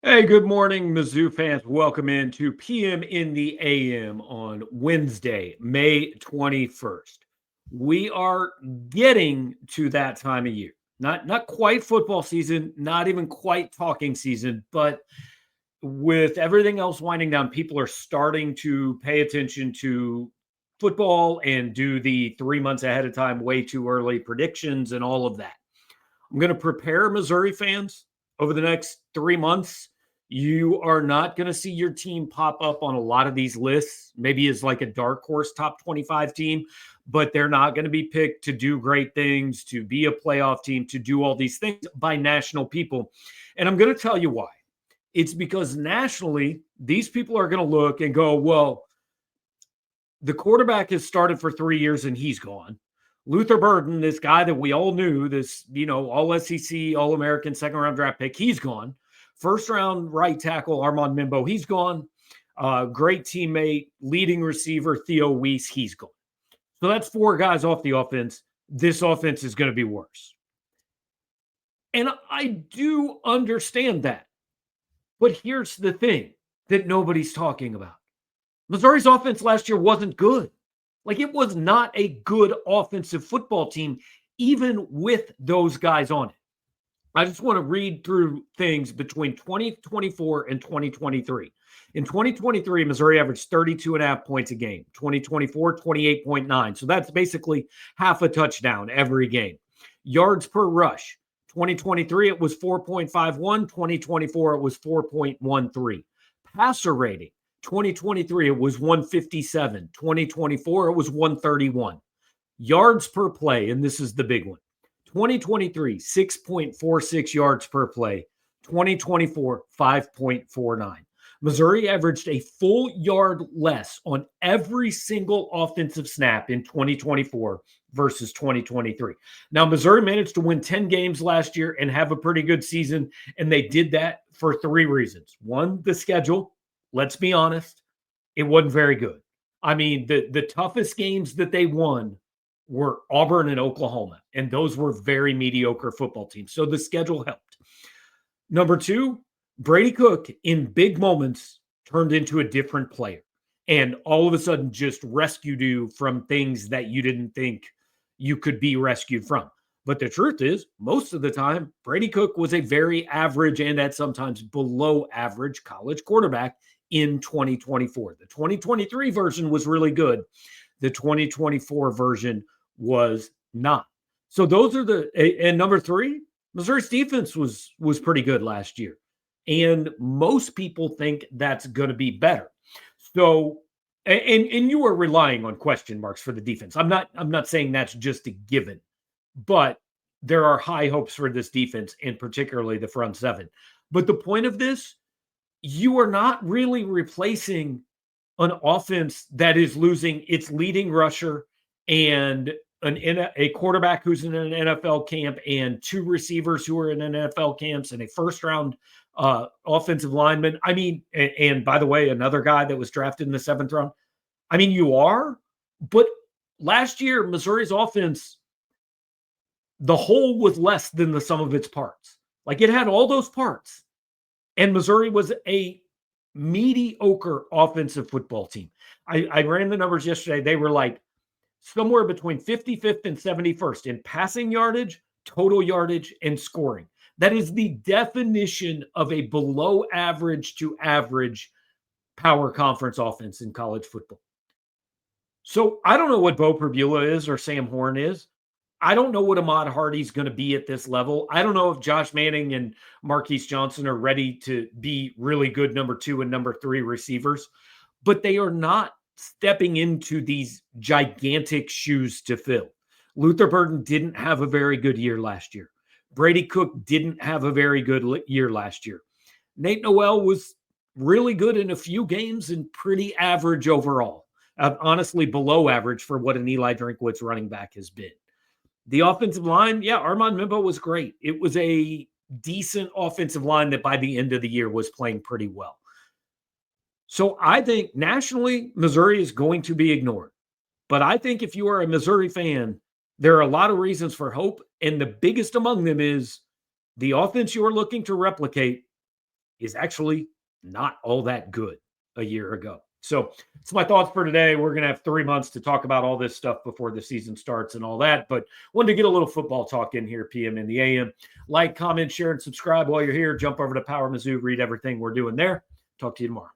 Hey, good morning, Mizzou fans. Welcome into PM in the AM on Wednesday, May 21st. We are getting to that time of year. Not quite football season, not even quite talking season, but with everything else winding down, people are starting to pay attention to football and do the 3 months ahead of time, way too early predictions and all of that. I'm going to prepare Missouri fans over the next 3 months. You are not going to see your team pop up on a lot of these lists, maybe as like a dark horse top 25 team, but they're not going to be picked to do great things, to be a playoff team, to do all these things by national people. And I'm going to tell you why. It's because nationally, these people are going to look and go, well, the quarterback has started for 3 years and he's gone. Luther Burden, this guy that we all knew, this, all SEC, all American second round draft pick, he's gone. First round right tackle, Armand Mimbo, he's gone. Great teammate, leading receiver, Theo Weiss, he's gone. So that's four guys off the offense. This offense is going to be worse. And I do understand that. But here's the thing that nobody's talking about. Missouri's offense last year wasn't good. Like, it was not a good offensive football team, even with those guys on it. I just want to read through things between 2024 and 2023. In 2023, Missouri averaged 32 and a half points a game. 2024, 28.9. So that's basically half a touchdown every game. Yards per rush. 2023, it was 4.51. 2024, it was 4.13. Passer rating. 2023, it was 157. 2024, it was 131. Yards per play, and this is the big one. 2023, 6.46 yards per play. 2024, 5.49. Missouri averaged a full yard less on every single offensive snap in 2024 versus 2023. Now, Missouri managed to win 10 games last year and have a pretty good season, and they did that for three reasons. One, the schedule. Let's be honest, it wasn't very good. I mean, the toughest games that they won were Auburn and Oklahoma, and those were very mediocre football teams. So the schedule helped. Number two, Brady Cook in big moments turned into a different player and all of a sudden just rescued you from things that you didn't think you could be rescued from. But the truth is, most of the time, Brady Cook was a very average and at sometimes below average college quarterback in 2024. The 2023 version was really good. The 2024 version was not. So those are and number three, Missouri's defense was pretty good last year. And most people think that's going to be better. So and you are relying on question marks for the defense. I'm not saying that's just a given, but there are high hopes for this defense and particularly the front seven. But the point of this, you are not really replacing an offense that is losing its leading rusher and a quarterback who's in an NFL camp and two receivers who are in NFL camps and a first round offensive lineman. I mean, and by the way, another guy that was drafted in the seventh round. I mean, you are, but last year, Missouri's offense, the whole was less than the sum of its parts. Like, it had all those parts. And Missouri was a mediocre offensive football team. I ran the numbers yesterday. They were like somewhere between 55th and 71st in passing yardage, total yardage, and scoring. That is the definition of a below average to average power conference offense in college football. So I don't know what Bo Perbula is or Sam Horn is. I don't know what Ahmad Hardy's going to be at this level. I don't know if Josh Manning and Marquise Johnson are ready to be really good number two and number three receivers, but they are not stepping into these gigantic shoes to fill. Luther Burden didn't have a very good year last year. Brady Cook didn't have a very good year last year. Nate Noel was really good in a few games and pretty average overall. Honestly, below average for what an Eli Drinkwitz running back has been. The offensive line, yeah, Armand Mimbo was great. It was a decent offensive line that by the end of the year was playing pretty well. So I think nationally, Missouri is going to be ignored. But I think if you are a Missouri fan, there are a lot of reasons for hope. And the biggest among them is the offense you are looking to replicate is actually not all that good a year ago. So it's my thoughts for today. We're going to have 3 months to talk about all this stuff before the season starts and all that. But wanted to get a little football talk in here, PM in the AM. Like, comment, share, and subscribe while you're here. Jump over to Power Mizzou, read everything we're doing there. Talk to you tomorrow.